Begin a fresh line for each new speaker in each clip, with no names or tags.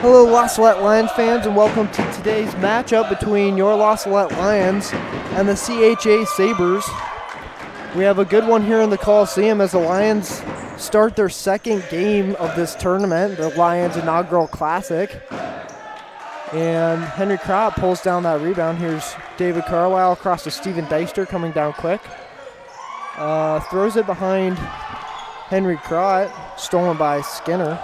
Hello, La Salette Lions fans, and welcome to today's matchup between your La Salette Lions and the PCHA Sabres. We have a good one here in the Coliseum as the Lions start their second game of this tournament, the Lions Inaugural Classic. And Henry Crott pulls down that rebound. Here's David Carlisle across to Steven Deister coming down quick. Throws it behind Henry Crott, stolen by Skinner.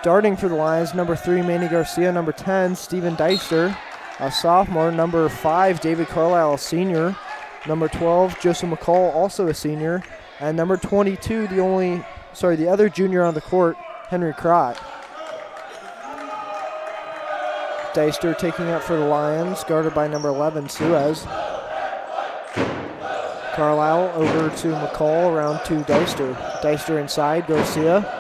Starting for the Lions, number 3, Manny Garcia. Number 10, Steven Deister, a sophomore. Number 5, David Carlisle, a senior. Number 12, Joseph McCall, also a senior. And number 22, the other junior on the court, Henry Crott. Deister taking up for the Lions, guarded by number 11, Suez. Carlisle over to McCall, around to Deister. Deister inside, Garcia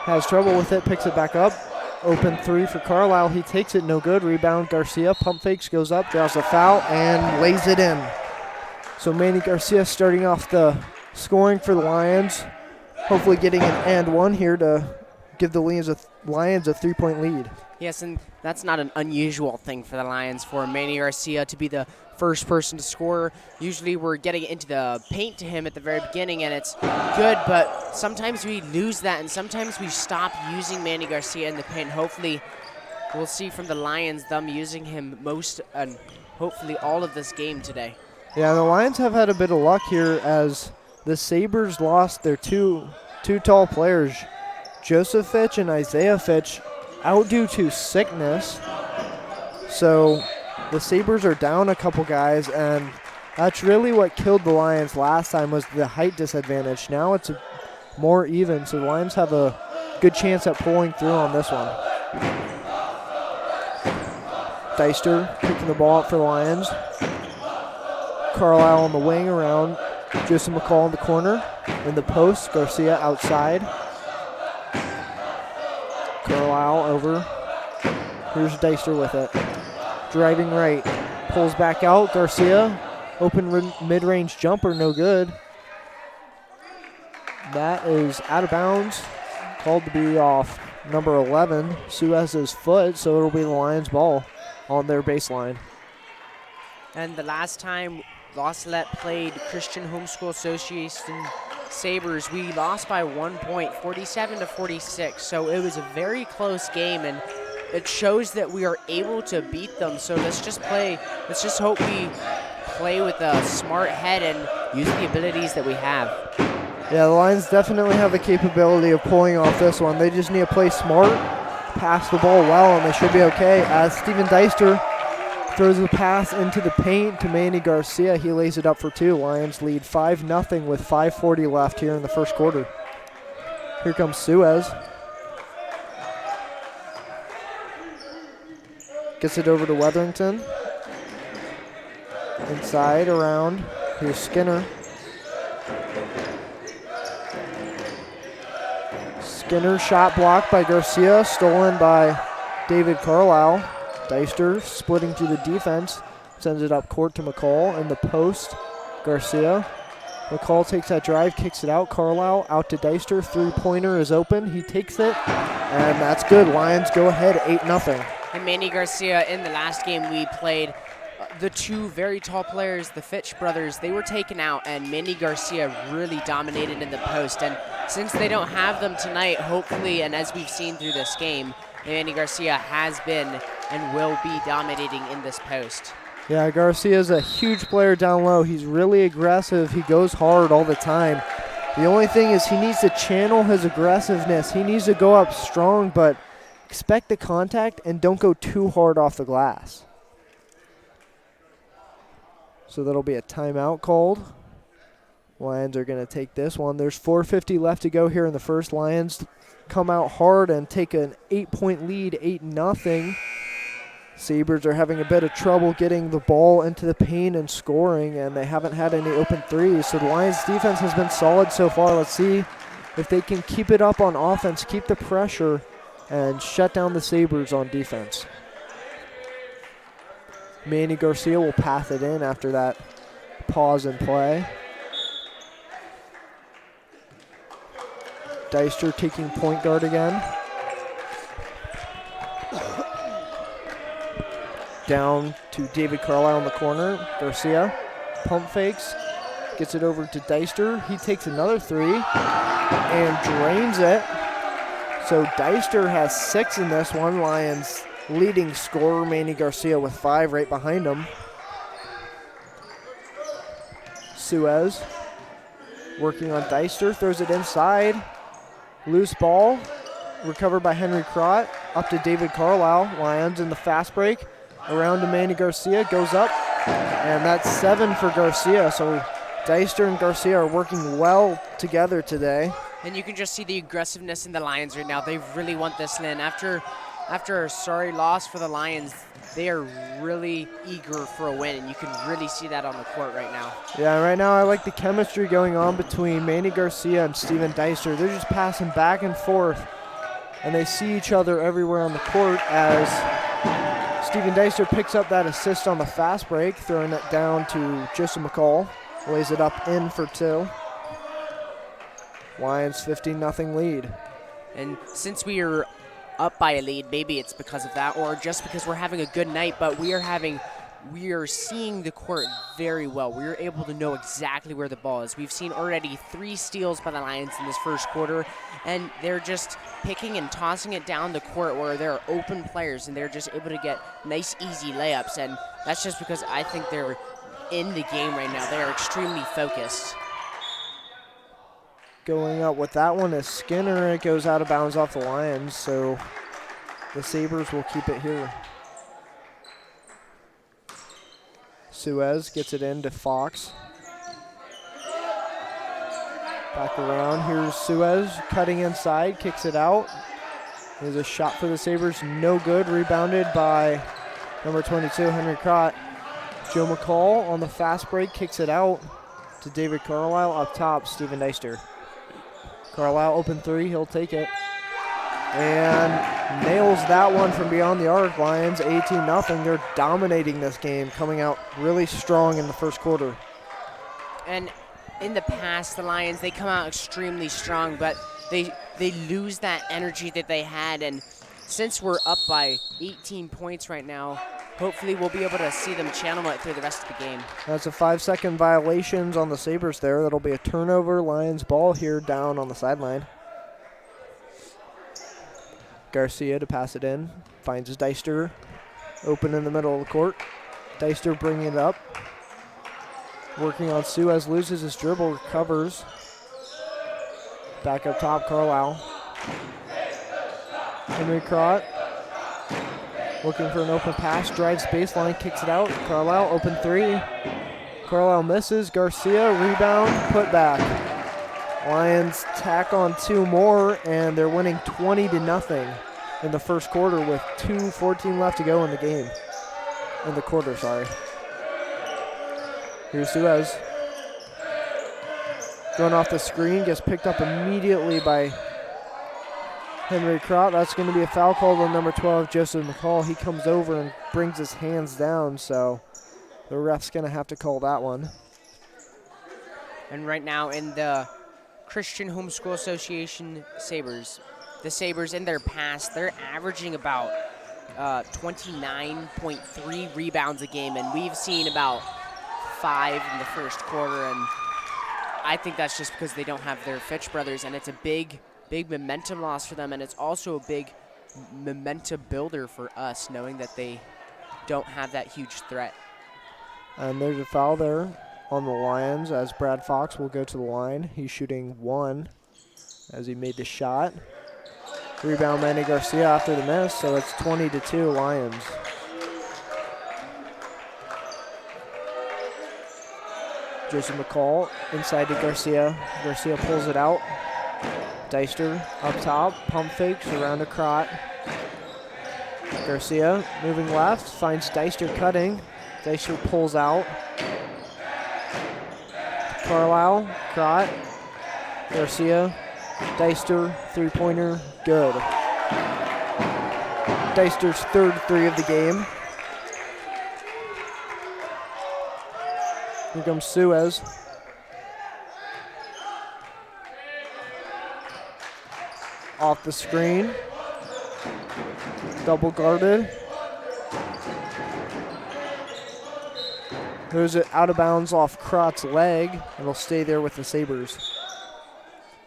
has trouble with it, picks it back up. Open 3 for Carlisle. He takes it, no good. Rebound, Garcia. Pump fakes, goes up, draws a foul, and lays it in. So Manny Garcia starting off the scoring for the Lions. Hopefully getting an and one here to give the Lions a 3-point lead.
Yes, and that's not an unusual thing for the Lions, for Manny Garcia to be the first person to score. Usually we're getting into the paint to him at the very beginning, and it's good, but sometimes we lose that, and sometimes we stop using Manny Garcia in the paint. Hopefully we'll see from the Lions them using him most and hopefully all of this game today.
Yeah, the Lions have had a bit of luck here as the Sabres lost their two tall players, Joseph Fitch and Isaiah Fitch, out due to sickness. So the Sabres are down a couple guys, and that's really what killed the Lions last time, was the height disadvantage. Now it's more even, so the Lions have a good chance at pulling through on this one. Deister picking the ball up for the Lions. Carlisle on the wing around Joseph McCall in the corner. In the post, Garcia outside. Carlisle over. Here's Deister with it. Driving right. Pulls back out. Garcia. Open mid-range jumper. No good. That is out of bounds. Called to be off number 11, Suez's foot, so it'll be the Lions' ball on their baseline.
And the last time La Salette played Christian Homeschool Association Sabres, we lost by 1 point, 47-46. So it was a very close game, and it shows that we are able to beat them. So let's just hope we play with a smart head and use the abilities that we have.
Yeah, the Lions definitely have the capability of pulling off this one. They just need to play smart, pass the ball well, and they should be okay. As Steven Deister throws the pass into the paint to Manny Garcia. He lays it up for 2. Lions lead 5-0 with 5:40 left here in the first quarter. Here comes Suez. Gets it over to Weatherington. Inside, around. Here's Skinner. Skinner shot blocked by Garcia, stolen by David Carlisle. Deister splitting through the defense, sends it up court to McCall in the post. Garcia. McCall takes that drive, kicks it out. Carlisle out to Deister. 3-pointer is open. He takes it, and that's good. Lions go ahead 8-0.
And Manny Garcia, in the last game we played, the 2 very tall players, the Fitch brothers, they were taken out, and Manny Garcia really dominated in the post. And since they don't have them tonight, hopefully, and as we've seen through this game, Manny Garcia has been and will be dominating in this post.
Yeah, Garcia's a huge player down low. He's really aggressive. He goes hard all the time. The only thing is he needs to channel his aggressiveness. He needs to go up strong, but expect the contact and don't go too hard off the glass. So that'll be a timeout called. Lions are going to take this one. There's 4:50 left to go here in the first. Lions come out hard and take an 8-point lead, 8-0. Sabres are having a bit of trouble getting the ball into the paint and scoring, and they haven't had any open threes. So the Lions defense has been solid so far. Let's see if they can keep it up on offense, keep the pressure, and shut down the Sabres on defense. Manny Garcia will pass it in after that pause in play. Deister taking point guard again. down to David Carlisle in the corner. Garcia pump fakes, gets it over to Deister. He takes another three and drains it. So Deister has 6 in this one. Lions leading scorer, Manny Garcia, with 5 right behind him. Suez working on Deister, throws it inside. Loose ball, recovered by Henry Crott, up to David Carlisle. Lions in the fast break, around to Manny Garcia, goes up, and that's 7 for Garcia. So Deister and Garcia are working well together today.
And you can just see the aggressiveness in the Lions right now. They really want this in. After a sorry loss for the Lions, they are really eager for a win, and you can really see that on the court right now.
Yeah, right now I like the chemistry going on between Manny Garcia and Steven Deister. They're just passing back and forth, and they see each other everywhere on the court as Steven Deister picks up that assist on the fast break, throwing it down to Joseph McCall, lays it up in for 2. Lions 15-0 lead.
And since we are up by a lead, maybe it's because of that or just because we're having a good night, but we are seeing the court very well. We are able to know exactly where the ball is. We've seen already 3 steals by the Lions in this first quarter, and they're just picking and tossing it down the court where there are open players, and they're just able to get nice, easy layups, and that's just because I think they're in the game right now. They are extremely focused.
Going up with that one is Skinner. It goes out of bounds off the Lions, so the Sabres will keep it here. Suez gets it in to Fox. Back around. Here's Suez cutting inside, kicks it out. There's a shot for the Sabres, no good. Rebounded by number 22, Henry Crott. Joe McCall on the fast break kicks it out to David Carlisle. Up top, Steven Deister. Carlisle open 3, he'll take it. And nails that one from beyond the arc. Lions 18-0. They're dominating this game, coming out really strong in the first quarter.
And in the past, the Lions, they come out extremely strong, but they lose that energy that they had. And since we're up by 18 points right now, hopefully we'll be able to see them channel it through the rest of the game.
That's a 5-second violations on the Sabres there. That'll be a turnover. Lions ball here down on the sideline. Garcia to pass it in. Finds Deister open in the middle of the court. Deister bringing it up. Working on Suez, loses his dribble, recovers. Back up top, Carlisle. Henry Crott looking for an open pass, drives baseline, kicks it out. Carlisle, open 3. Carlisle misses. Garcia, rebound, put back. Lions tack on 2 more, and they're winning 20-0 in the first quarter with 2:14 left to go in the game. In the quarter, sorry. Here's Suez. Going off the screen, gets picked up immediately by Henry Crott. That's going to be a foul call on number 12, Joseph McCall. He comes over and brings his hands down, so the ref's going to have to call that one.
And right now in the Christian Homeschool Association Sabres, the Sabres in their past, they're averaging about 29.3 rebounds a game, and we've seen about 5 in the first quarter, and I think that's just because they don't have their Fitch brothers, and it's a big momentum loss for them, and it's also a big momentum builder for us, knowing that they don't have that huge threat.
And there's a foul there on the Lions as Brad Fox will go to the line. He's shooting 1 as he made the shot. Rebound Manny Garcia after the miss, so it's 20-2 Lions. Joseph McCall inside to Garcia. Garcia pulls it out. Deister up top, pump fakes around to Crott. Garcia moving left, finds Deister cutting. Deister pulls out. Carlisle, Crott, Garcia, Deister, 3-pointer, good. Deister's third 3 of the game. Here comes Suez. Off the screen. Double guarded. There's it out of bounds off Krott's leg. It'll stay there with the Sabres.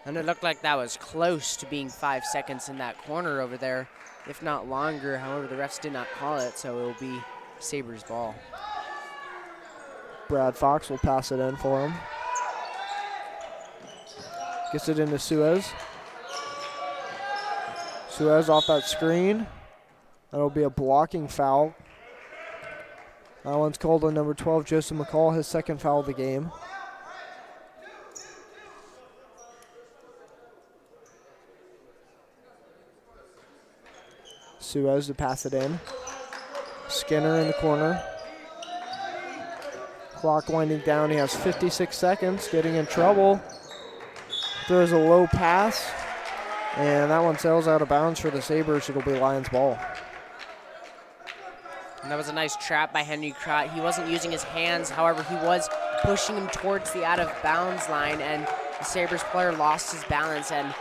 And it looked like that was close to being 5 seconds in that corner over there, if not longer. However, the refs did not call it, so it will be Sabres ball.
Brad Fox will pass it in for him. Gets it into Suez. Suez off that screen. That'll be a blocking foul. That one's called on number 12, Joseph McCall, his second foul of the game. Suez to pass it in. Skinner in the corner. Clock winding down. He has 56 seconds, getting in trouble. Throws a low pass, and that one sails out of bounds for the Sabres. It'll be Lions ball.
And that was a nice trap by Henry Krott. He wasn't using his hands, however, he was pushing him towards the out of bounds line, and the Sabres player lost his balance and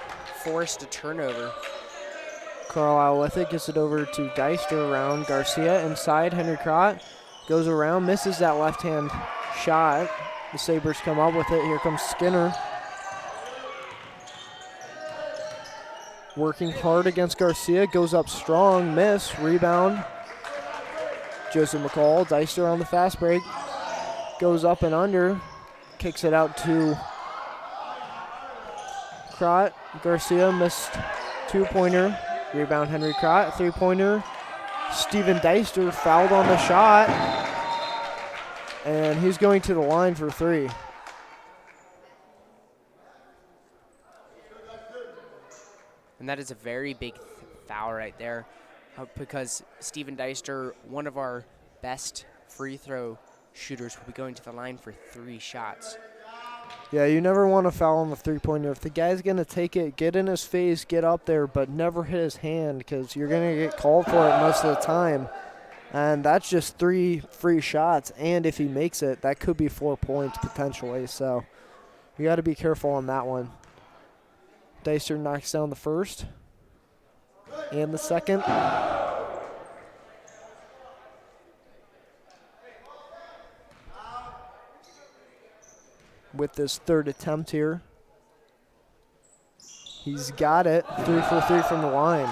forced a turnover.
Carlisle with it, gets it over to Deister around Garcia inside. Henry Krott goes around, misses that left-hand shot. The Sabres come up with it. Here comes Skinner. Working hard against Garcia, goes up strong, miss, rebound. Joseph McCall, Deister on the fast break, goes up and under, kicks it out to Krott. Garcia missed two-pointer. Rebound Henry Krott, three-pointer. Steven Deister fouled on the shot, and he's going to the line for three.
And that is a very big foul right there because Steven Deister, one of our best free throw shooters, will be going to the line for 3 shots.
Yeah, you never want to foul on the three-pointer. If the guy's going to take it, get in his face, get up there, but never hit his hand because you're going to get called for it most of the time. And that's just 3 free shots, and if he makes it, that could be 4 points potentially. So you got to be careful on that one. Deister knocks down the first and the second. With this third attempt here. He's got it. 3 for 3 from the line.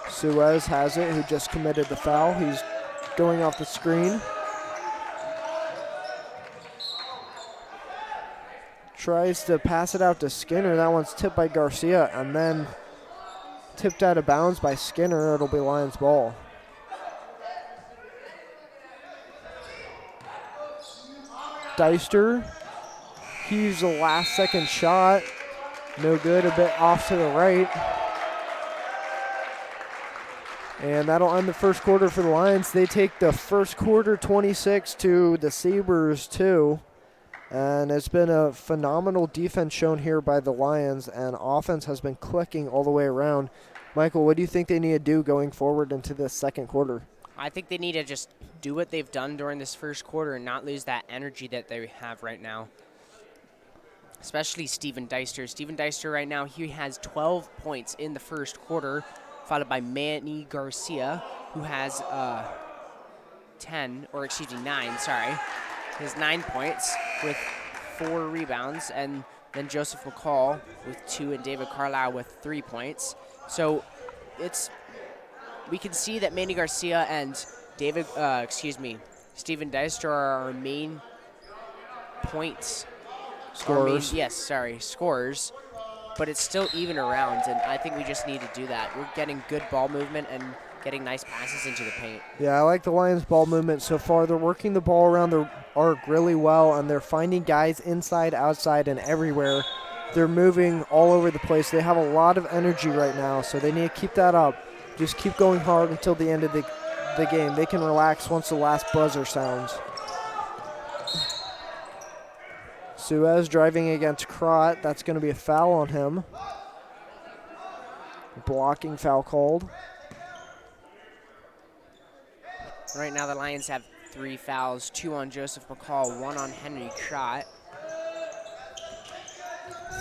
Suez has it, who just committed the foul. He's going off the screen. Tries to pass it out to Skinner. That one's tipped by Garcia and then tipped out of bounds by Skinner. It'll be Lions ball. Deister, he's a last second shot. No good, a bit off to the right. And that'll end the first quarter for the Lions. They take the first quarter 26 to the Sabres 2. And it's been a phenomenal defense shown here by the Lions, and offense has been clicking all the way around. Michael, what do you think they need to do going forward into this second quarter?
I think they need to just do what they've done during this first quarter and not lose that energy that they have right now. Especially Steven Deister. Steven Deister right now, he has 12 points in the first quarter, followed by Manny Garcia, who has 9, sorry. He has 9 points with 4 rebounds, and then Joseph McCall with 2 and David Carlisle with 3 points. So we can see that Manny Garcia and Steven Deister are our main points.
Scorers.
Scorers. But it's still even around, and I think we just need to do that. We're getting good ball movement and getting nice passes into the paint.
Yeah, I like the Lions' ball movement so far. They're working the ball around the arc really well, and they're finding guys inside, outside, and everywhere. They're moving all over the place. They have a lot of energy right now, so they need to keep that up. Just keep going hard until the end of the game. They can relax once the last buzzer sounds. Suez driving against Krott. That's going to be a foul on him. Blocking foul called.
Right now the Lions have 3 fouls, 2 on Joseph McCall, 1 on Henry Krott.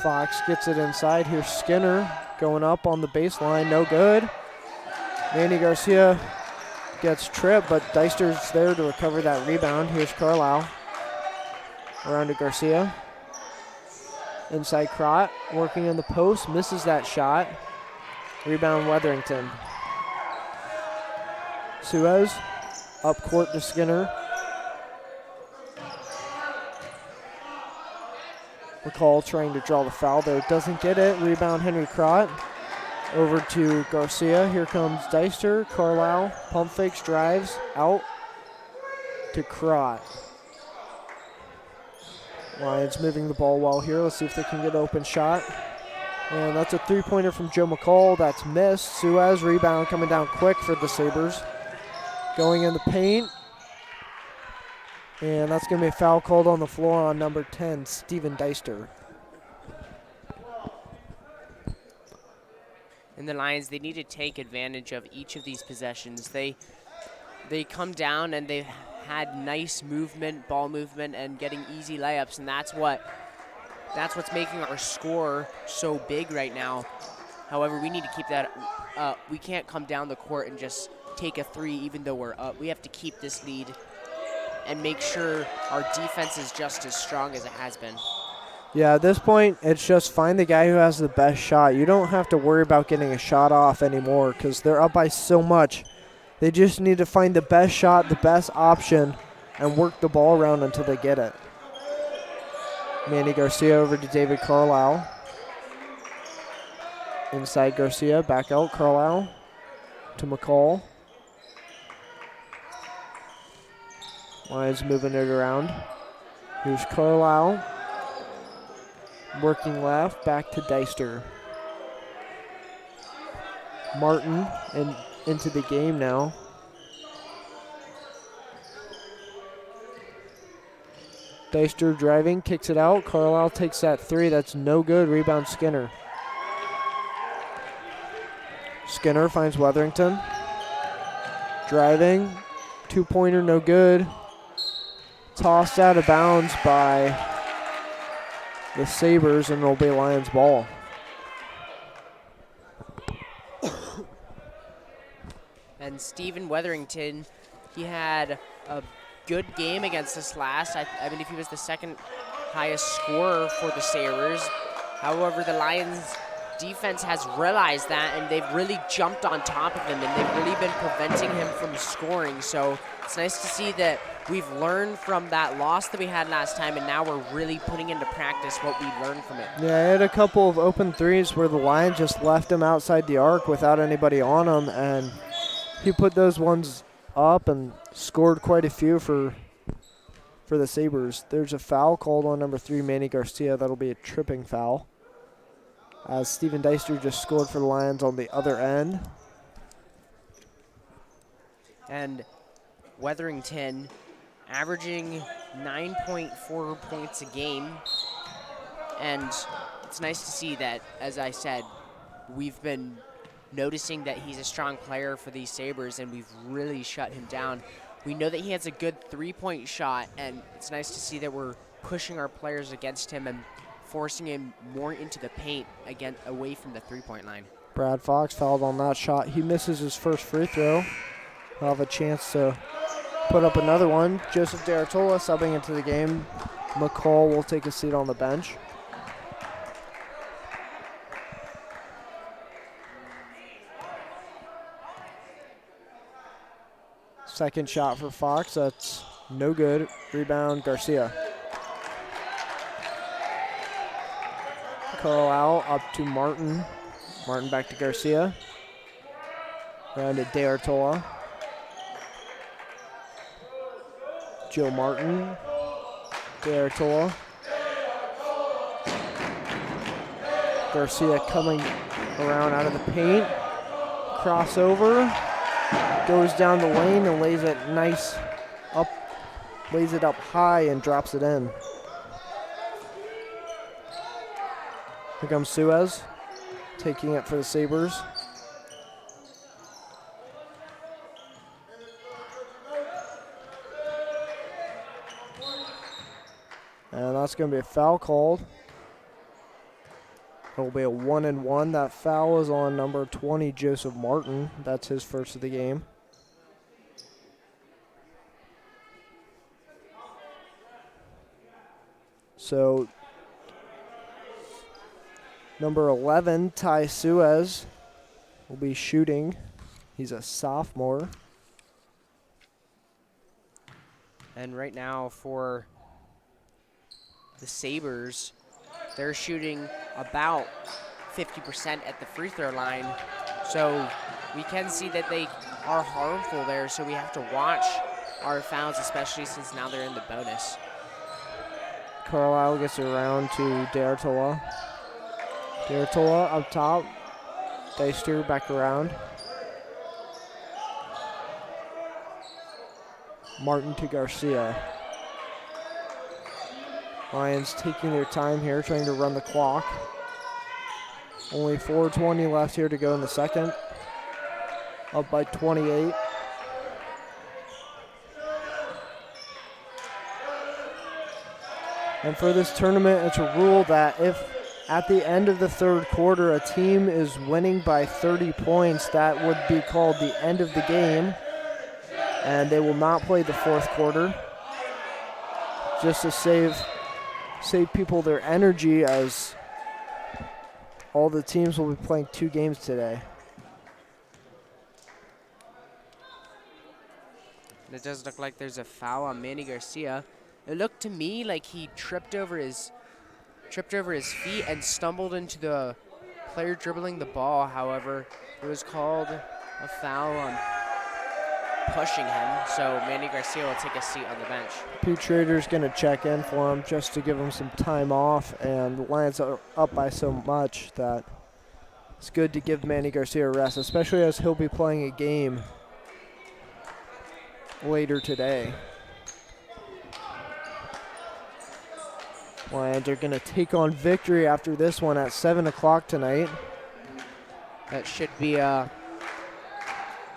Fox gets it inside. Here's Skinner going up on the baseline. No good. Manny Garcia gets tripped, but Deister's there to recover that rebound. Here's Carlisle. Around to Garcia. Inside Crott, working in the post, misses that shot. Rebound Weatherington. Suez, up court to Skinner. McCall trying to draw the foul, though doesn't get it. Rebound Henry Crott. Over to Garcia. Here comes Deister. Carlisle pump fakes, drives out to Crott. Lions moving the ball well here. Let's see if they can get an open shot. And that's a three-pointer from Joe McCall. That's missed. Suez, rebound coming down quick for the Sabres. Going in the paint. And that's going to be a foul called on the floor on number 10, Steven Deister.
And the Lions, they need to take advantage of each of these possessions. They come down and they've had nice movement, ball movement, and getting easy layups, and that's what's making our score so big right now. However, we need to keep that up. We can't come down the court and just take a three even though we're up. We have to keep this lead and make sure our defense is just as strong as it has been.
Yeah, at this point, it's just find the guy who has the best shot. You don't have to worry about getting a shot off anymore because they're up by so much. They just need to find the best shot, the best option, and work the ball around until they get it. Manny Garcia over to David Carlisle. Inside Garcia, back out Carlisle to McCall. Lions moving it around. Here's Carlisle. Working left, back to Deister. Martin into the game now. Deister driving, kicks it out. Carlisle takes that three. That's no good. Rebound Skinner. Skinner finds Weatherington. Driving. Two-pointer, no good. Tossed out of bounds by the Sabres, and it'll be Lions ball.
And Steven Weatherington, he had a good game against us last. I believe he was the second highest scorer for the Sabres. However, the Lions defense has realized that, and they've really jumped on top of him, and they've really been preventing him from scoring. So it's nice to see that we've learned from that loss that we had last time, and now we're really putting into practice what we learned from it.
Yeah, I had a couple of open threes where the Lions just left him outside the arc without anybody on him, and he put those ones up and scored quite a few for the Sabres. There's a foul called on number 3, Manny Garcia. That'll be a tripping foul. Steven Deister just scored for the Lions on the other end.
And Weatherington averaging 9.4 points a game. And it's nice to see that, as I said, we've been noticing that he's a strong player for these Sabres, and we've really shut him down. We know that he has a good three-point shot, and it's nice to see that we're pushing our players against him and forcing him more into the paint, again, away from the three-point line.
Brad Fox fouled on that shot. He misses his first free throw. He'll have a chance to put up another one. Joseph DeArtola subbing into the game. McCall will take a seat on the bench. Second shot for Fox. That's no good. Rebound, Garcia. Carlisle up to Martin. Martin back to Garcia. Around to DeArtola. Joe Martin. DeArtola. Garcia coming around out of the paint. Crossover. Goes down the lane and lays it nice up. Lays it up high and drops it in. Here comes Suez, taking it for the Sabres. And that's going to be a foul called. It'll be a 1-and-1. That foul is on number 20, Joseph Martin. That's his first of the game. So number 11, Ty Suez, will be shooting. He's a sophomore.
And right now for the Sabres, they're shooting about 50% at the free throw line. So we can see that they are harmful there, so we have to watch our fouls, especially since now they're in the bonus.
Carlisle gets it around to D'Artola. D'Artola up top. Deister back around. Martin to Garcia. Lions taking their time here, trying to run the clock. Only 4:20 left here to go in the second. Up by 28. And for this tournament, it's a rule that if at the end of the third quarter a team is winning by 30 points, that would be called the end of the game. And they will not play the fourth quarter, just to save people their energy, as all the teams will be playing 2 games today.
It does look like there's a foul on Manny Garcia. It looked to me like he tripped over his feet and stumbled into the player dribbling the ball. However, it was called a foul on pushing him, so Manny Garcia will take a seat on the bench.
Pete Schrader's going to check in for him just to give him some time off, and the Lions are up by so much that it's good to give Manny Garcia a rest, especially as he'll be playing a game later today. Lions are going to take on Victory after this one at 7 o'clock tonight.
That should be a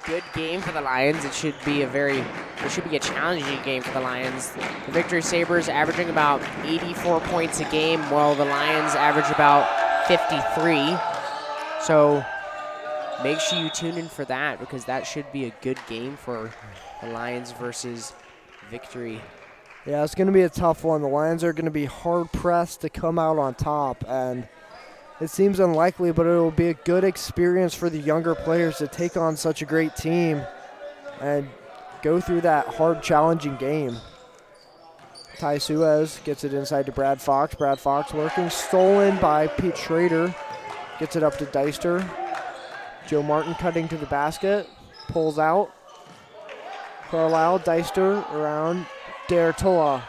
good game for the Lions. It should be a challenging game for the Lions. The Victory Sabres averaging about 84 points a game, while the Lions average about 53. So make sure you tune in for that, because that should be a good game for the Lions versus Victory.
Yeah, it's going to be a tough one. The Lions are going to be hard-pressed to come out on top, and it seems unlikely, but it will be a good experience for the younger players to take on such a great team and go through that hard, challenging game. Ty Suez gets it inside to Brad Fox. Brad Fox working, stolen by Pete Schrader. Gets it up to Deister. Joe Martin cutting to the basket, pulls out. Carlisle, Deister around. D'Artola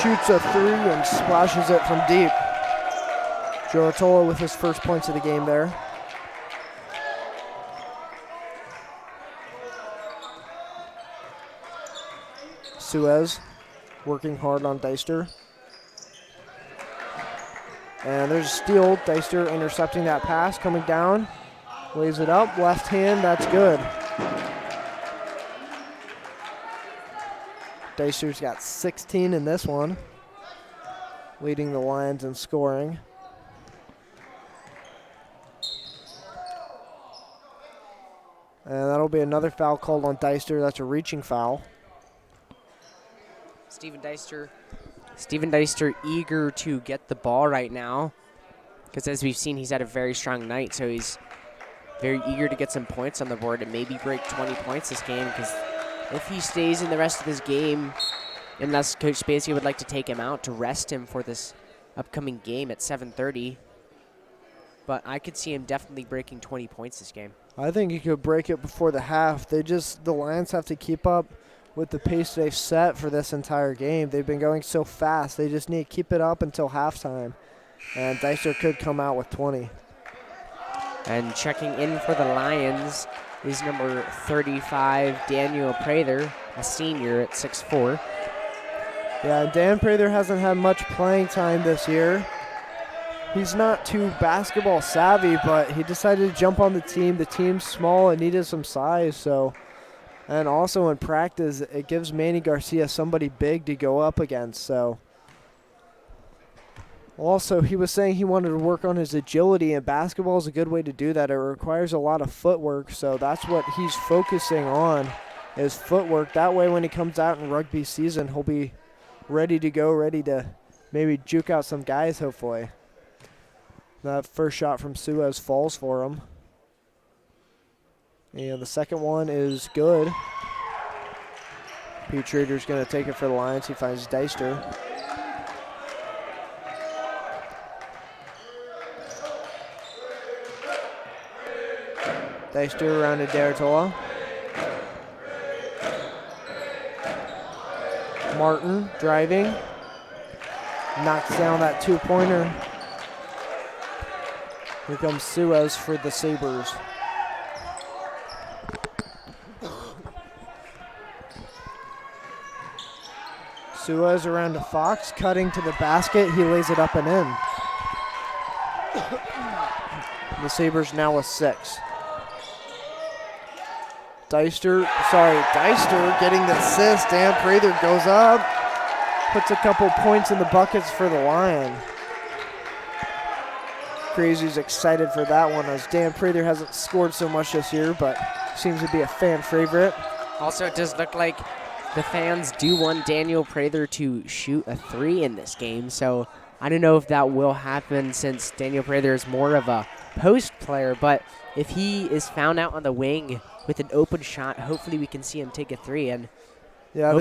shoots a 3 and splashes it from deep. D'Artola with his first points of the game there. Suez working hard on Deister. And there's a steal. Deister intercepting that pass, coming down. Lays it up, left hand, that's good. Deister's got 16 in this one, leading the Lions in scoring. And that'll be another foul called on Deister. That's a reaching foul.
Steven Deister eager to get the ball right now, because as we've seen, he's had a very strong night, so he's very eager to get some points on the board and maybe break 20 points this game, because if he stays in the rest of this game, unless Coach Spacey would like to take him out to rest him for this upcoming game at 7:30, but I could see him definitely breaking 20 points this game.
I think he could break it before the half. The Lions have to keep up with the pace they've set for this entire game. They've been going so fast. They just need to keep it up until halftime, and Deister could come out with 20.
And checking in for the Lions is number 35, Daniel Prather, a senior at 6'4".
Yeah, Dan Prather hasn't had much playing time this year. He's not too basketball savvy, but he decided to jump on the team. The team's small and needed some size, so. And also in practice, it gives Manny Garcia somebody big to go up against, so. Also, he was saying he wanted to work on his agility, and basketball is a good way to do that. It requires a lot of footwork, so that's what he's focusing on, is footwork. That way when he comes out in rugby season, he'll be ready to go, ready to maybe juke out some guys, hopefully. That first shot from Suez falls for him. And the second one is good. Pete Schrader's going to take it for the Lions. He finds Deister. Deister around to Deratola. Martin driving. Knocks down that two-pointer. Here comes Suez for the Sabres. Suez around to Fox, cutting to the basket. He lays it up and in. The Sabres now with 6. Deister getting the assist. Dan Prather goes up, puts a couple points in the buckets for the Lion. Crazy's excited for that one, as Dan Prather hasn't scored so much this year, but seems to be a fan favorite.
Also, it does look like the fans do want Daniel Prather to shoot a 3 in this game, so I don't know if that will happen since Daniel Prather is more of a post player, but if he is found out on the wing with an open shot, hopefully we can see him take a 3. And
yeah,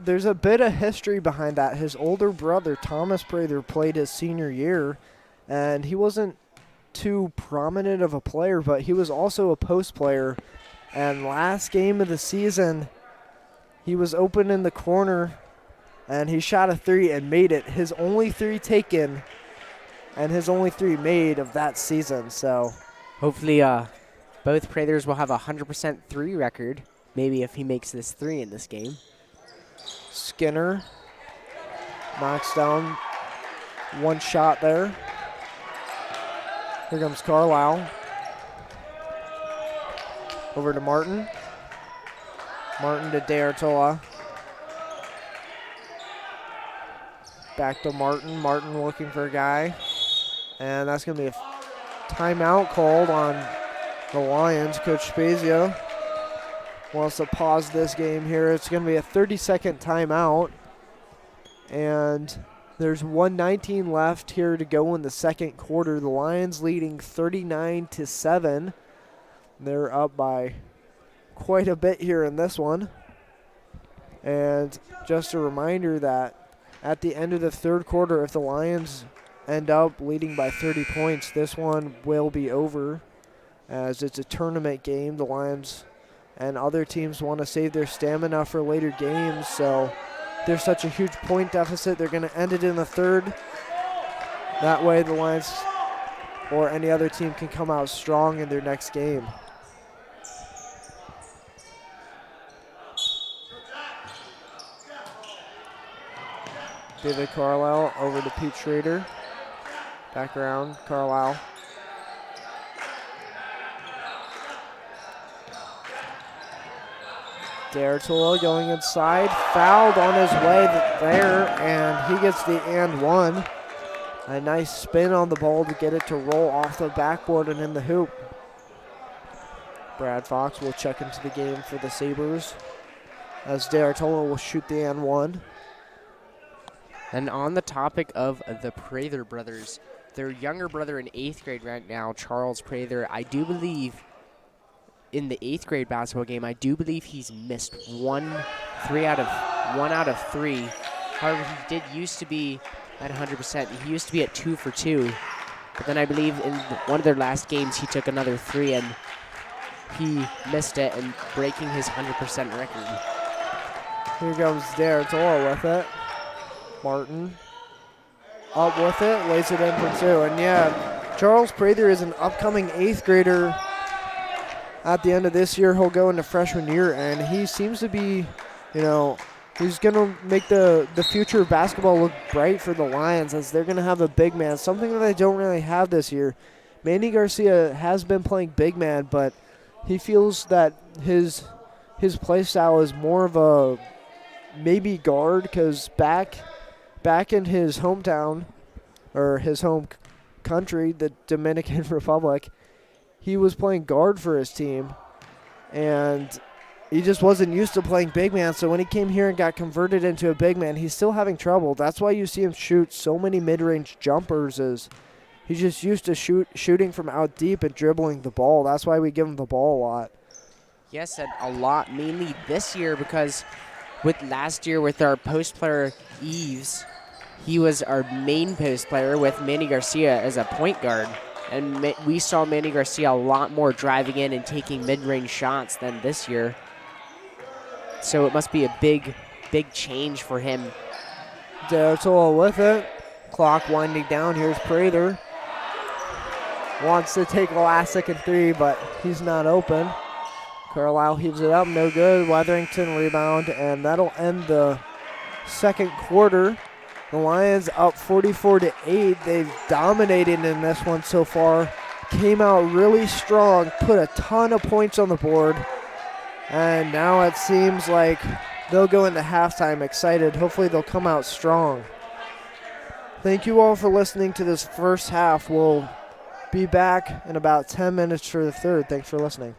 there's a bit of history behind that. His older brother, Thomas Prather, played his senior year, and he wasn't too prominent of a player, but he was also a post player. And last game of the season, he was open in the corner, and he shot a 3 and made it. His only 3 taken, and his only 3 made of that season. So
hopefully both Prathers will have a 100% 3 record, maybe if he makes this 3 in this game.
Skinner knocks down one shot there. Here comes Carlisle. Over to Martin. Martin to Deratola. Back to Martin. Martin looking for a guy. And that's going to be a timeout called on the Lions. Coach Spezia wants to pause this game here. It's going to be a 30-second timeout. And there's 1:19 left here to go in the second quarter. The Lions leading 39-7. They're up by quite a bit here in this one. And just a reminder that at the end of the third quarter, if the Lions end up leading by 30 points, this one will be over, as it's a tournament game. The Lions and other teams want to save their stamina for later games, so there's such a huge point deficit. They're going to end it in the third. That way the Lions or any other team can come out strong in their next game. David Carlisle over to Pete Schrader. Back around, Carlisle. Deratola going inside, fouled on his way there, and he gets the and one. A nice spin on the ball to get it to roll off the backboard and in the hoop. Brad Fox will check into the game for the Sabres, as Deratola will shoot the and one.
And on the topic of the Prather brothers, their younger brother in 8th grade right now, Charles Prather, I do believe in the 8th grade basketball game, I do believe he's missed one out of 3. However, he did used to be at 100%. He used to be at 2 for 2. But then I believe in one of their last games, he took another 3 and he missed it, and breaking his 100% record.
Here comes Deratola with it. Martin up with it, lays it in for 2. And yeah, Charles Prather is an upcoming 8th grader. At the end of this year, he'll go into freshman year, and he seems to be, he's going to make the future of basketball look bright for the Lions, as they're going to have a big man, something that they don't really have this year. Manny Garcia has been playing big man, but he feels that his play style is more of a maybe guard, because back in his hometown, or his home country, the Dominican Republic, he was playing guard for his team, and he just wasn't used to playing big man. So when he came here and got converted into a big man, he's still having trouble. That's why you see him shoot so many mid-range jumpers. Is he's just used to shooting from out deep and dribbling the ball. That's why we give him the ball a lot.
Yes, and a lot, mainly this year, because with last year with our post player Eves, he was our main post player with Manny Garcia as a point guard. And we saw Manny Garcia a lot more driving in and taking mid-range shots than this year. So it must be a big, big change for him.
D'Artola with it. Clock winding down. Here's Prather. Wants to take a last-second three, but he's not open. Carlisle heaves it up. No good. Weatherington rebound, and that'll end the second quarter. The Lions up 44-8. They've dominated in this one so far. Came out really strong, put a ton of points on the board. And now it seems like they'll go into halftime excited. Hopefully they'll come out strong. Thank you all for listening to this first half. We'll be back in about 10 minutes for the third. Thanks for listening.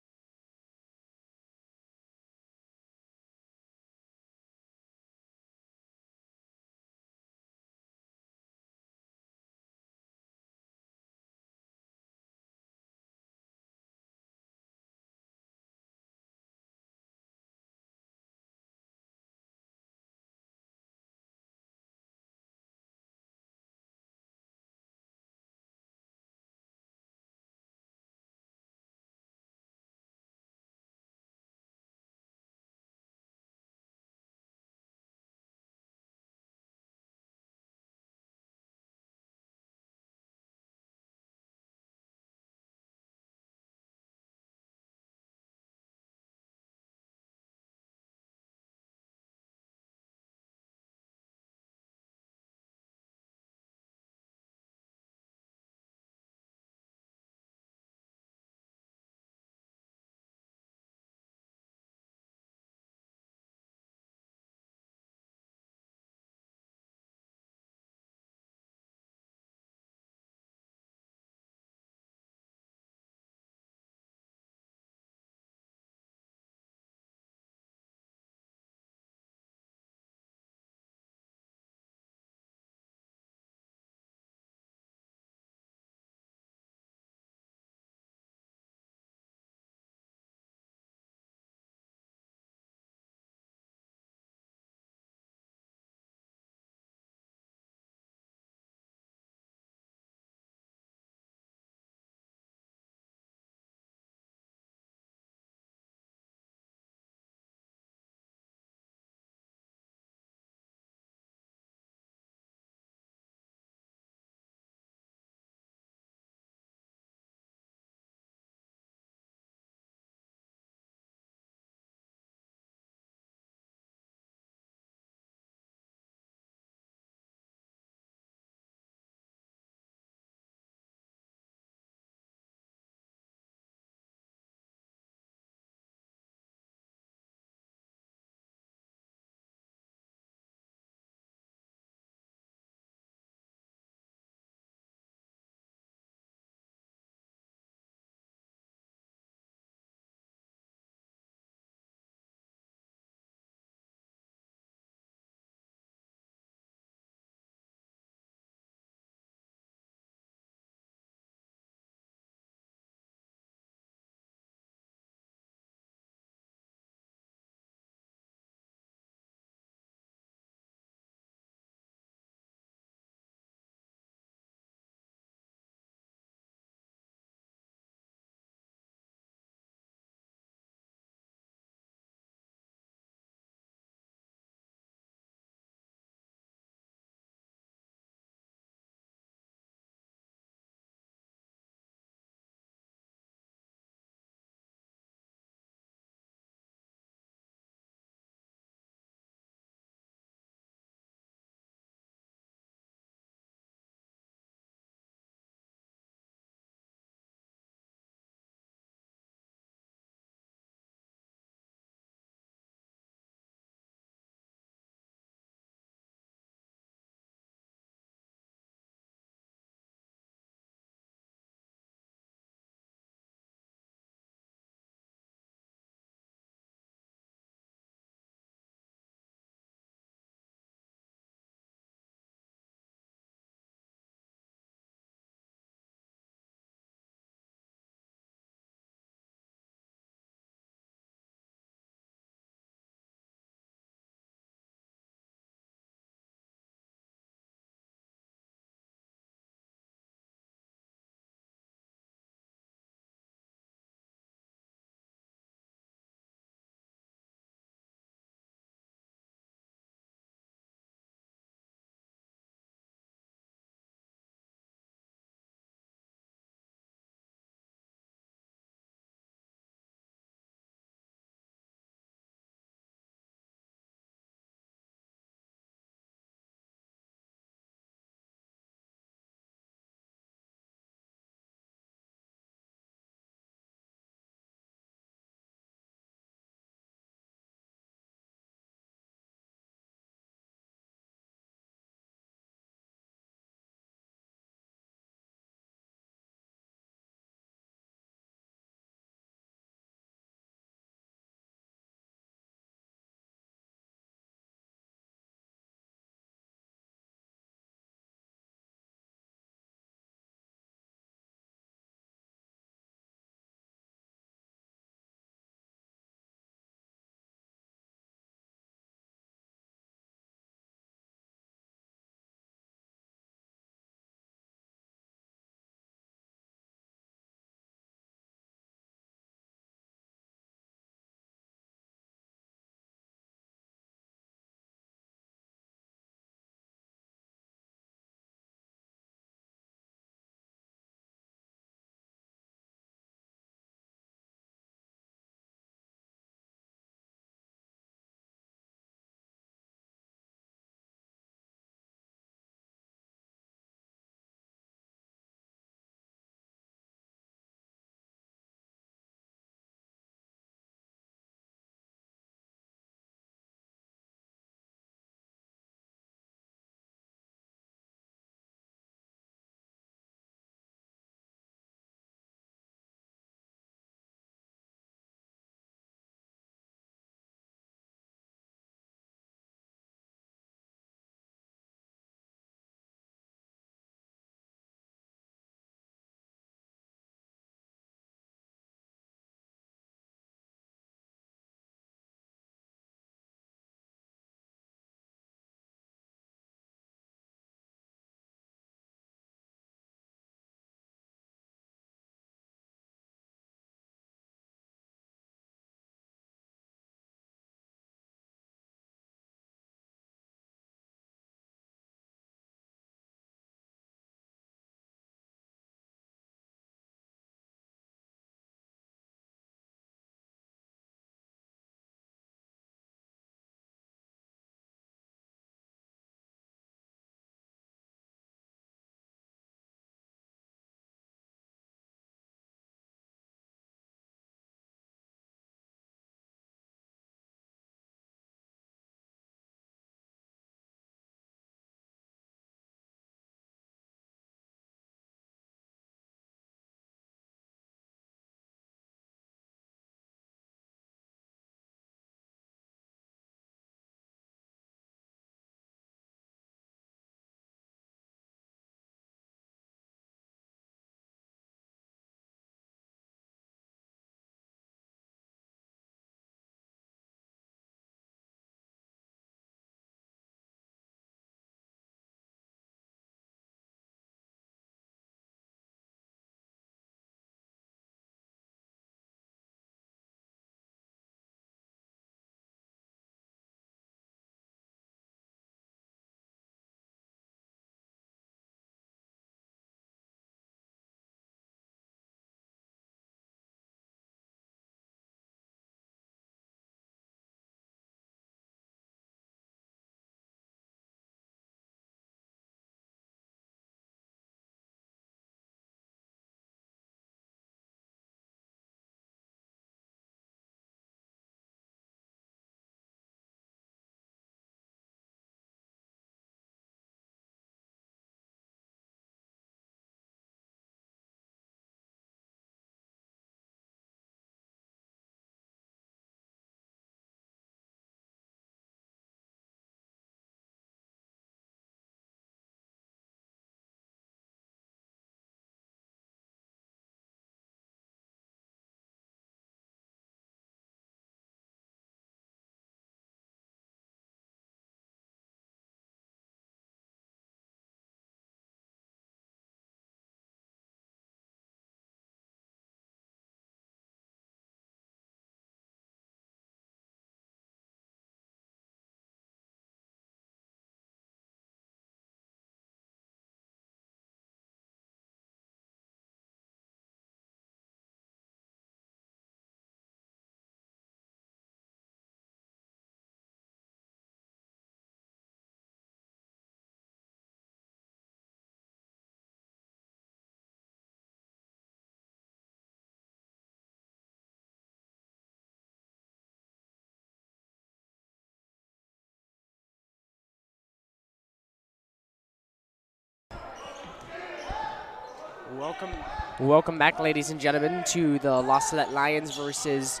Welcome back, ladies and gentlemen, to the La Salette Lions versus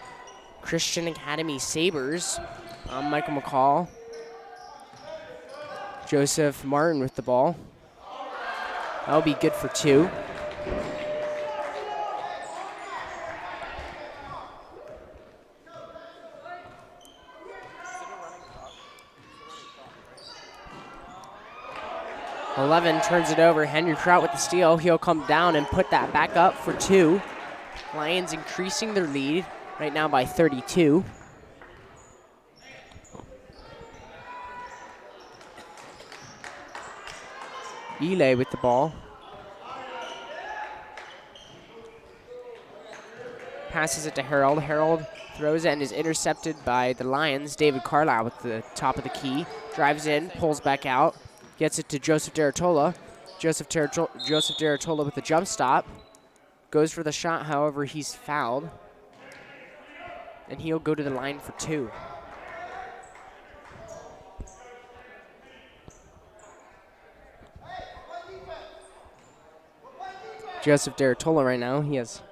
Christian Academy Sabres. I'm Michael McCall. Joseph Martin with the ball. That'll be good for 2. Eleven turns it over. Henry Kraut with the steal. He'll come down and put that back up for 2. Lions increasing their lead right now by 32. Ile with the ball. Passes it to Harold. Harold throws it and is intercepted by the Lions. David Carlisle with the top of the key. Drives in, pulls back out. Gets it to Joseph Deratola. Joseph Deratola with the jump stop. Goes for the shot, however, he's fouled. And he'll go to the line for 2. Joseph Deratola right now, he has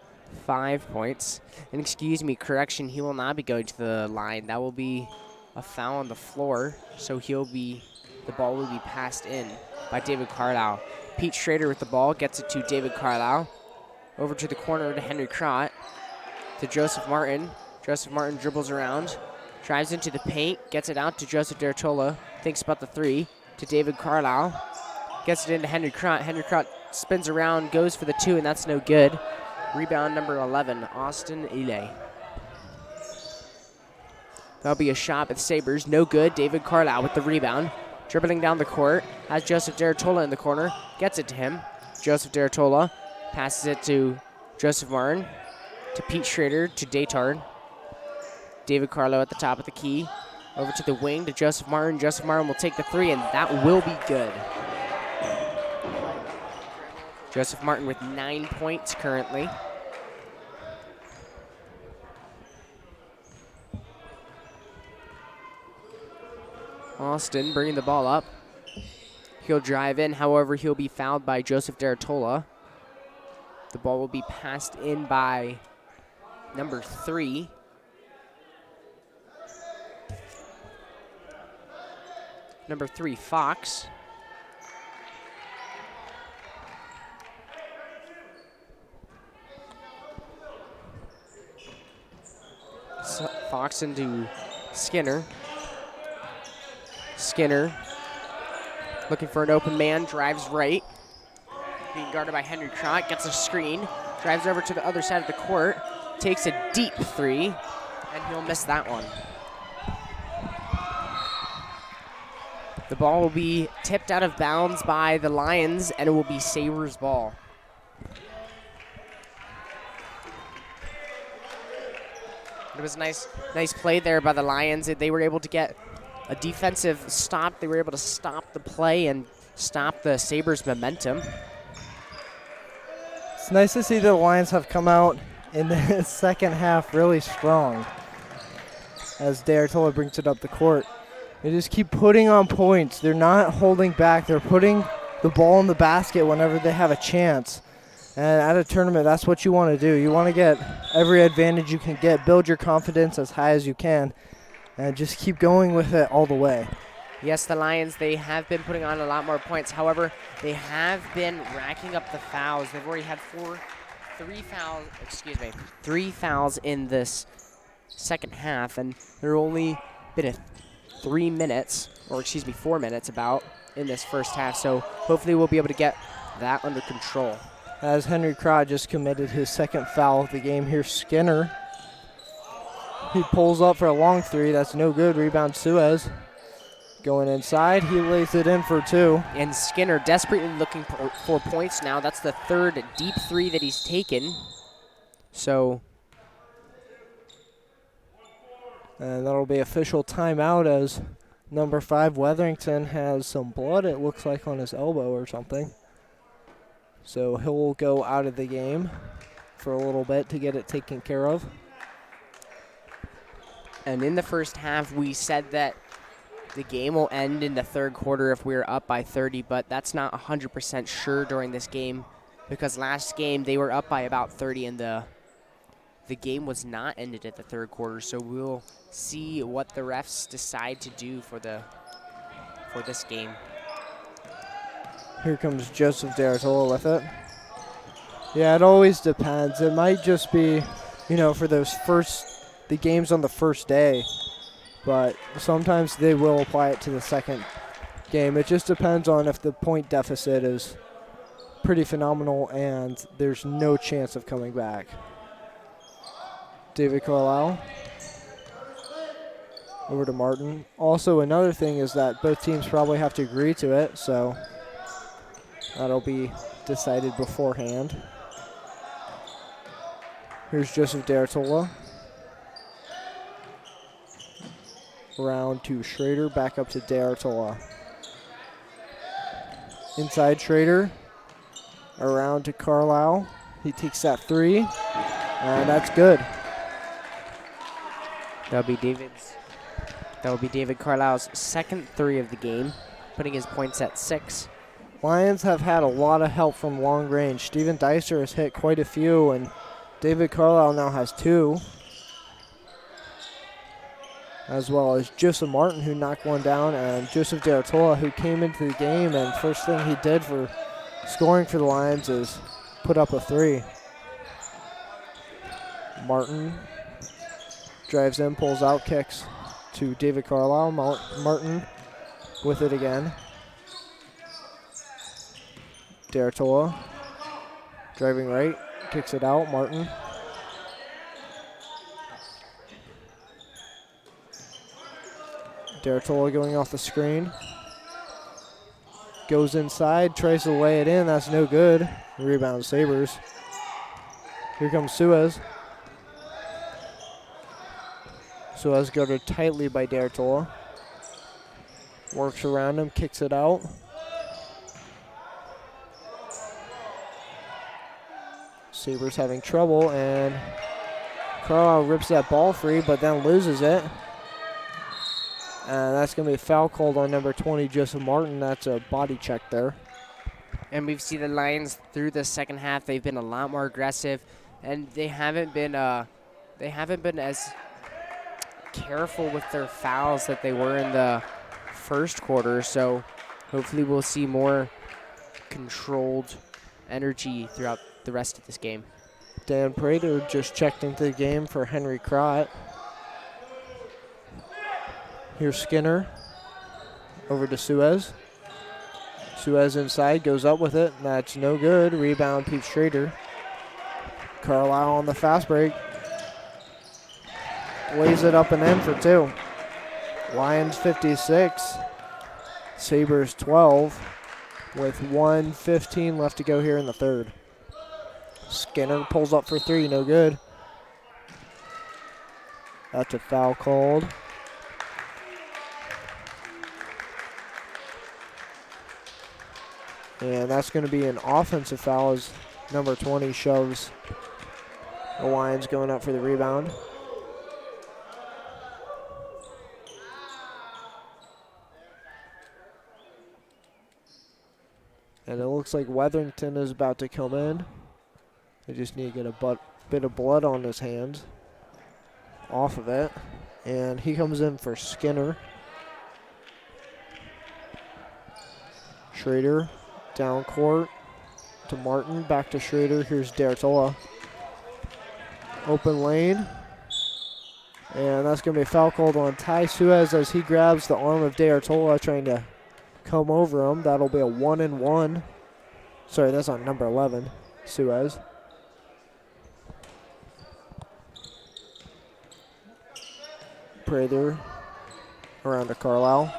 5 points. And excuse me, correction, he will not be going to the line. That will be a foul on the floor, so the ball will be passed in by David Carlisle. Pete Schrader with the ball, gets it to David Carlisle. Over to the corner to Henry Crott, to Joseph Martin. Joseph Martin dribbles around, drives into the paint, gets it out to Joseph Deratola, thinks about the 3, to David Carlisle. Gets it into Henry Crott. Henry Crott spins around, goes for the 2, and that's no good. Rebound number 11, Austin Ile. That'll be a shot at Sabres, no good. David Carlisle with the rebound. Dribbling down the court, has Joseph Deratola in the corner, gets it to him. Joseph Deratola passes it to Joseph Martin, to Pete Schrader, to Daytard. David Carlisle at the top of the key. Over to the wing to Joseph Martin. Joseph Martin will take the 3, and that will be good. Joseph Martin with 9 points currently. Austin bringing the ball up. He'll drive in, however, he'll be fouled by Joseph Deratola. The ball will be passed in by number 3. Number 3, Fox. Fox into Skinner. Skinner looking for an open man, drives right. Being guarded by Henry Crott, gets a screen, drives over to the other side of the court, takes a deep 3, and he'll miss that one. The ball will be tipped out of bounds by the Lions, and it will be Sabres ball. It was a nice play there by the Lions. They were able to get a defensive stop. They were able to stop the play and stop the Sabres' momentum.
It's nice to see the Lions have come out in the second half really strong as Deratola brings it up the court. They just keep putting on points. They're not holding back. They're putting the ball in the basket whenever they have a chance. And at a tournament, that's what you want to do. You want to get every advantage you can get, build your confidence as high as you can, and just keep going with it all the way.
Yes, the Lions, they have been putting on a lot more points. However, they have been racking up the fouls. They've already had three fouls in this second half, and there only been 4 minutes about in this first half. So hopefully we'll be able to get that under control.
As Henry Crott just committed his second foul of the game here, Skinner. He pulls up for a long 3. That's no good. Rebound Suez. Going inside. He lays it in for 2.
And Skinner desperately looking for points now. That's the 3rd deep 3 that he's taken. So.
And that'll be official timeout as number 5, Weatherington, has some blood, it looks like, on his elbow or something. So he'll go out of the game for a little bit to get it taken care of.
And in the first half, we said that the game will end in the third quarter if we're up by 30, but that's not 100% sure during this game because last game they were up by about 30 and the game was not ended at the third quarter. So we'll see what the refs decide to do for this game.
Here comes Joseph D'Artola with it. Yeah, it always depends. It might just be, for the games on the first day, but sometimes they will apply it to the second game. It just depends on if the point deficit is pretty phenomenal and there's no chance of coming back. David Carlisle over to Martin. Also, another thing is that both teams probably have to agree to it, so that'll be decided beforehand. Here's Joseph D'Artola. Around to Schrader, back up to D'Artola. Inside Schrader. Around to Carlisle. He takes that three, and that's good.
That'll be David Carlisle's second three of the game, putting his points at 6.
Lions have had a lot of help from long range. Steven Dicer has hit quite a few, and David Carlisle now has 2. As well as Joseph Martin, who knocked one down, and Joseph D'Artola, who came into the game, and first thing he did for scoring for the Lions is put up a 3. Martin drives in, pulls out, kicks to David Carlisle. Martin with it again. D'Artola driving right, kicks it out. Martin. D'Artola going off the screen. Goes inside, tries to lay it in. That's no good. Rebound Sabres. Here comes Suez. Suez guarded tightly by D'Artola. Works around him, kicks it out. Sabres having trouble, and Carlisle rips that ball free, but then loses it. And that's going to be a foul called on number 20, Joseph Martin. That's a body check there.
And we've seen the Lions through the second half. They've been a lot more aggressive, and they haven't been as careful with their fouls that they were in the first quarter. So hopefully we'll see more controlled energy throughout the rest of this game.
Dan Prater just checked into the game for Henry Crott. Here's Skinner over to Suez. Suez inside, goes up with it. That's no good. Rebound, Pete Schrader. Carlisle on the fast break. Lays it up and in for 2. Lions 56. Sabres 12 with 1:15 left to go here in the third. Skinner pulls up for 3, no good. That's a foul called. And that's going to be an offensive foul as number 20 shoves the Lions going up for the rebound. And it looks like Weatherington is about to come in. They just need to get a bit of blood on his hands off of it. And he comes in for Skinner. Schrader down court to Martin. Back to Schrader. Here's D'Artola. Open lane. And that's going to be a foul called on Ty Suez as he grabs the arm of D'Artola trying to come over him. That'll be a 1-and-1. Sorry, that's on number 11, Suez. Prather around to Carlisle.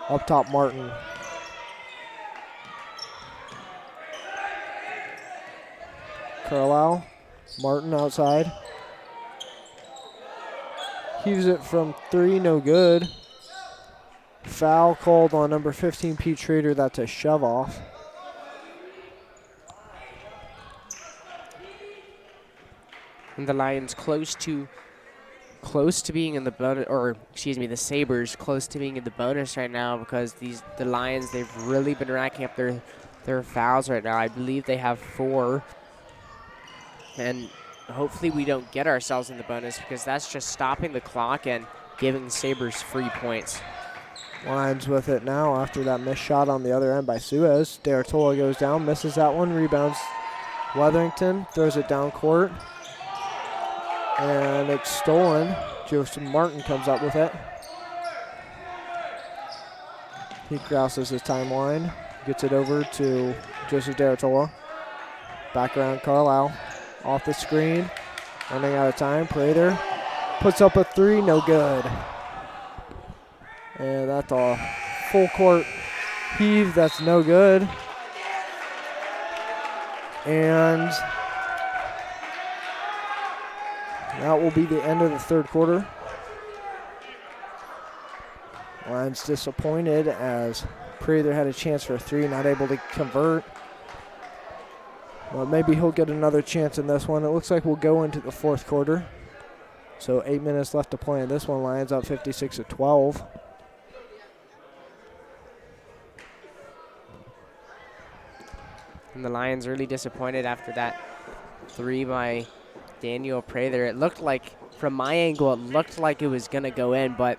Up top, Martin. Carlisle. Martin outside. Heaves it from 3, no good. Foul called on number 15, Pete Schrader. That's a shove off.
And the Lions close to being in the bonus, or excuse me, the Sabres close to being in the bonus right now because the Lions, they've really been racking up their their fouls right now. I believe they have 4. And hopefully we don't get ourselves in the bonus because that's just stopping the clock and giving the Sabres free points.
Lions with it now after that missed shot on the other end by Suez. D'Artola goes down, misses that one, rebounds Weatherington, throws it down court. And it's stolen. Joseph Martin comes up with it. He crosses his timeline, gets it over to Joseph D'Artola. Back around Carlisle. Off the screen, running out of time. Prather puts up a 3, no good. And that's a full court heave, that's no good. And that will be the end of the third quarter. Lions disappointed as Prather had a chance for a 3, not able to convert. Well, maybe he'll get another chance in this one. It looks like we'll go into the fourth quarter. So 8 minutes left to play in this one. Lions up 56-12.
And the Lions really disappointed after that 3 by Daniel Prather. It looked like, from my angle, it looked like it was going to go in, but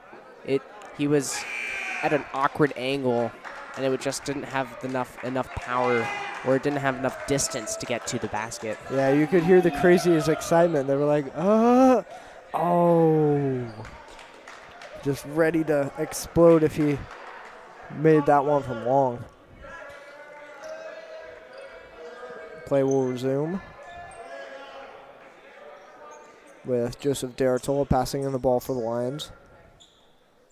he was at an awkward angle, and it just didn't have enough power, or it didn't have enough distance to get to the basket.
Yeah, you could hear the craziest excitement. They were like, oh. Just ready to explode if he made that one from long. Play will resume with Joseph D'Artola passing in the ball for the Lions.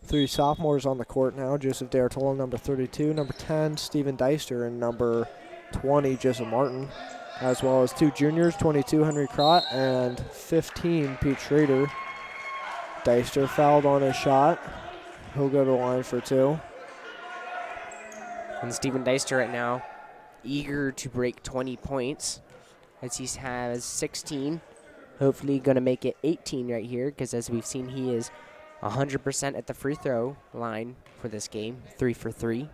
3 sophomores on the court now. Joseph D'Artola, number 32, number 10, Steven Deister, and number 20, Joseph Martin, as well as 2 juniors, 22, Henry Crott, and 15, Pete Schrader. Deister fouled on his shot. He'll go to the line for 2.
And Steven Deister right now eager to break 20 points as he has 16. Hopefully going to make it 18 right here because, as we've seen, he is 100% at the free throw line for this game, 3 for 3.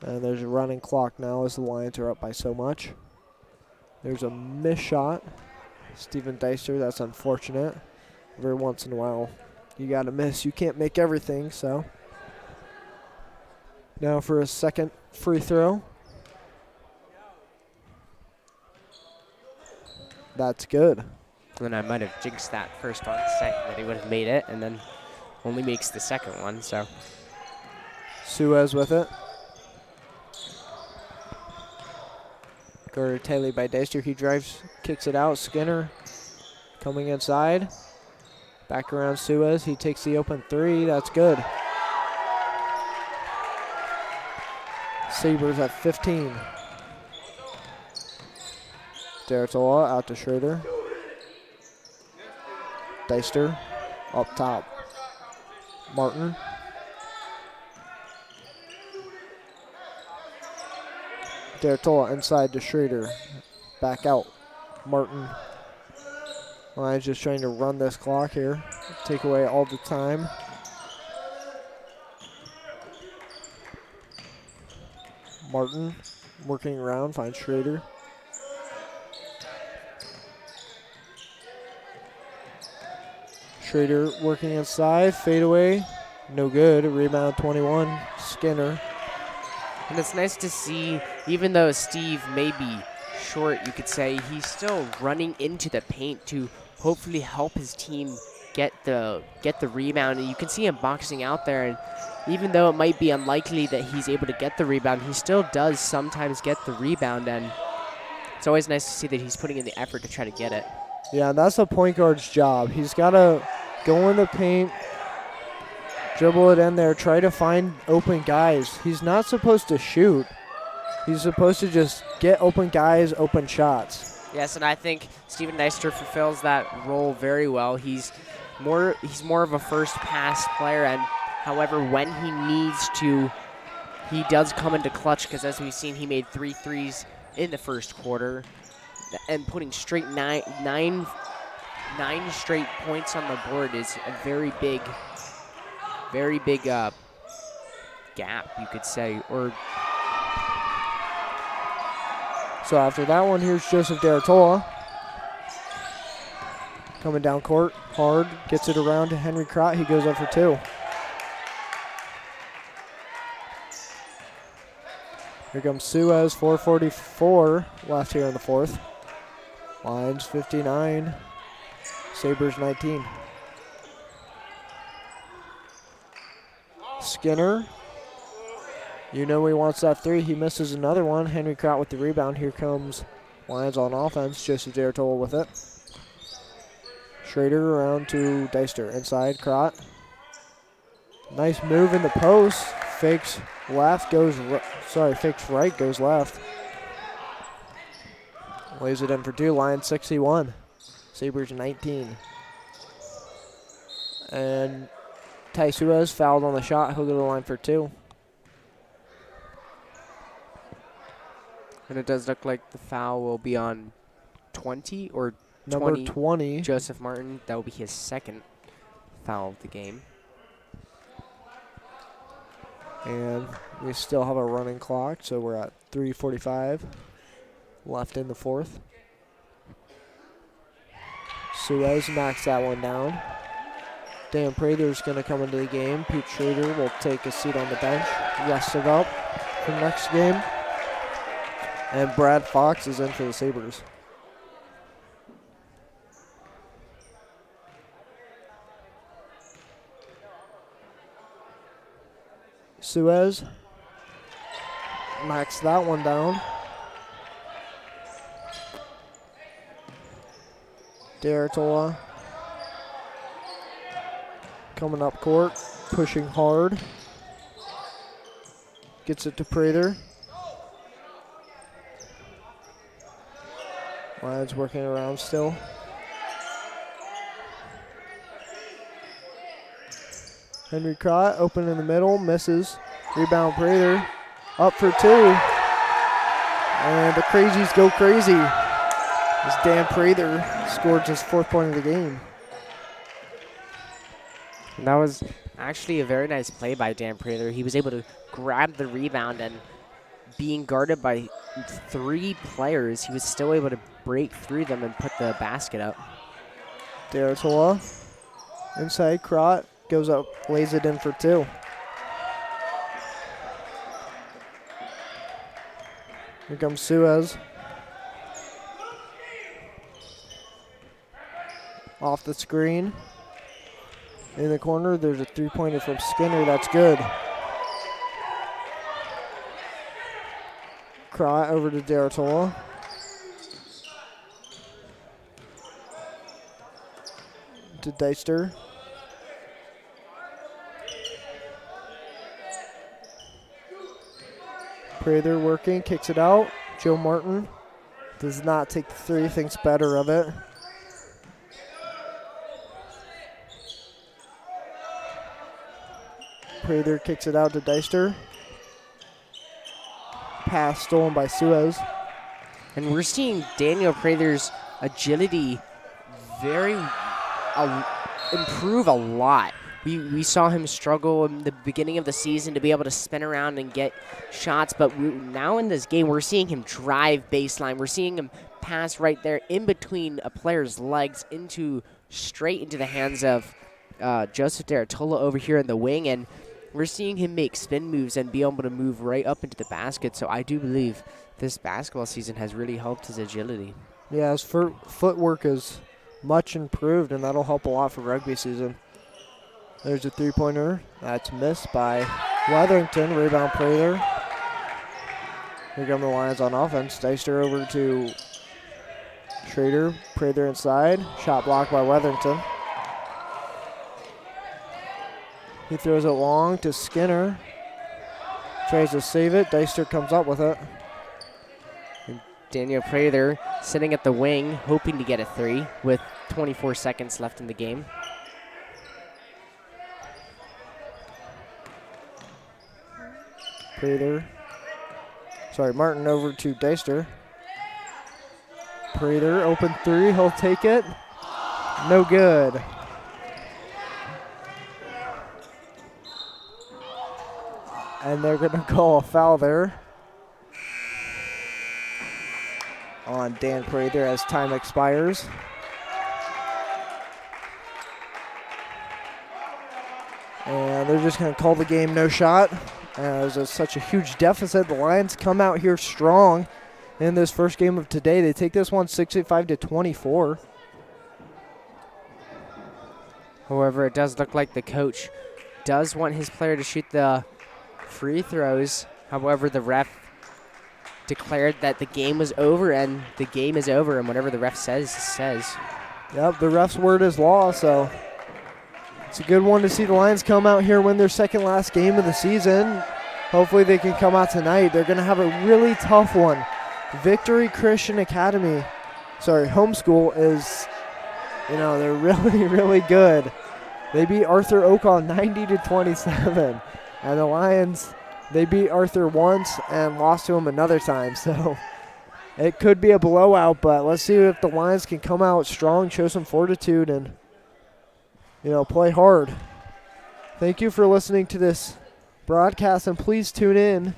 And there's a running clock now as the Lions are up by so much. There's a missed shot. Steven Deister, that's unfortunate. Every once in a while, you got to miss. You can't make everything, so. Now for a second free throw. That's good.
And I might have jinxed that first one, saying that he would have made it, and then only makes the second one, so.
Suez with it. Guarded tightly by Deister. He drives, kicks it out. Skinner coming inside. Back around Suez. He takes the open 3. That's good. Sabres at 15. D'Artola out to Schroeder. Deister up top. Martin. D'Artola inside to Schrader. Back out. Martin. Lions just trying to run this clock here. Take away all the time. Martin working around, finds Schrader. Schrader working inside, fadeaway, no good. Rebound 21, Skinner.
And it's nice to see, even though Steve may be short, you could say, he's still running into the paint to hopefully help his team get the rebound. And you can see him boxing out there, and even though it might be unlikely that he's able to get the rebound, he still does sometimes get the rebound, and it's always nice to see that he's putting in the effort to try to get it.
Yeah, that's a point guard's job. He's got to go in the paint, dribble it in there, try to find open guys. He's not supposed to shoot. He's supposed to just get open guys, open shots.
Yes, and I think Steven Deister fulfills that role very well. He's more of a first pass player, and however, when he needs to, he does come into clutch, because as we've seen, he made 3 threes in the first quarter, and putting straight nine straight points on the board is a very big gap, you could say, or
So after that one, here's Joseph D'Artola. Coming down court, hard, gets it around to Henry Crott. He goes up for 2. Here comes Suez, 4:44 left here in the fourth. Lions 59, Sabres 19. Skinner, you know he wants that 3. He misses another one. Henry Crott with the rebound. Here comes Lions on offense. Joseph D'Artola with it. Schrader around to Deister. Inside, Crott. Nice move in the post. Fakes left, fakes right, goes left. Lays it in for 2. Lions 61. Sabres 19. And Ty Suez fouled on the shot. He'll go to the line for 2.
And it does look like the foul will be on 20 or
Number 20.
Joseph Martin. That will be his second foul of the game.
And we still have a running clock, so we're at 3:45 left in the fourth. Suez knocks that one down. Dan Prather's going to come into the game. Pete Schrader will take a seat on the bench, rested up for the next game. And Brad Fox is in for the Sabres. Suez knocks that one down. D'Artola coming up court, pushing hard. Gets it to Prather. Lions working around still. Henry Crott open in the middle, misses. Rebound Prather, up for 2. And the Crazies go crazy as Dan Prather scored his 4th point of the game.
And that was actually a very nice play by Dan Prather. He was able to grab the rebound, and being guarded by 3 players, he was still able to break through them and put the basket up.
D'Artola inside, Crott goes up, lays it in for 2. Here comes Suez. Off the screen. In the corner, there's a 3-pointer from Skinner. That's good. Crott over to D'Artola. To Deister. Prather working, kicks it out. Joe Martin does not take the 3, thinks better of it. Prather kicks it out to Deister. Pass stolen by Suez.
And we're seeing Daniel Prather's agility improve a lot. We saw him struggle in the beginning of the season to be able to spin around and get shots, but now in this game, we're seeing him drive baseline. We're seeing him pass right there in between a player's legs straight into the hands of Joseph D'Artola over here in the wing, and we're seeing him make spin moves and be able to move right up into the basket. So I do believe this basketball season has really helped his agility.
Yeah, his footwork is much improved, and that'll help a lot for rugby season. There's a 3-pointer. That's missed by Weatherington. Rebound Prather. Here come the Lions on offense. Deister over to Schrader. Prather inside. Shot blocked by Weatherington. He throws it long to Skinner. Tries to save it. Deister comes up with it.
And Daniel Prather sitting at the wing, hoping to get a 3 with 24 seconds left in the game.
Martin over to Deister. Prather, open 3, he'll take it. No good. And they're going to call a foul there. on Dan Prather as time expires. And they're just going to call the game no shot. As it's such a huge deficit, the Lions come out here strong in this first game of today. They take this one 65-24.
However, it does look like the coach does want his player to shoot the free throws. However, the ref declared that the game was over, and the game is over, and whatever the ref says, says.
Yep, the ref's word is law, so it's a good one to see the Lions come out here, win their second last game of the season. Hopefully they can come out tonight. They're going to have a really tough one. Victory Christian Academy, homeschool is, they're really, really good. They beat Arthur Oakon 90-27. And the Lions, they beat Arthur once and lost to him another time. So it could be a blowout, but let's see if the Lions can come out strong, show some fortitude, and play hard. Thank you for listening to this broadcast, and please tune in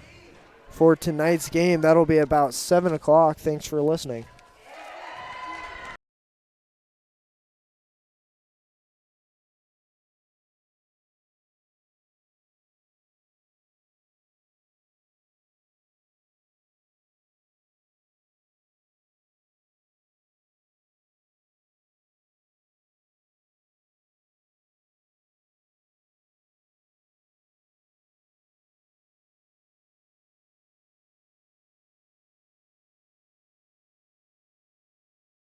for tonight's game. That'll be about 7 o'clock. Thanks for listening.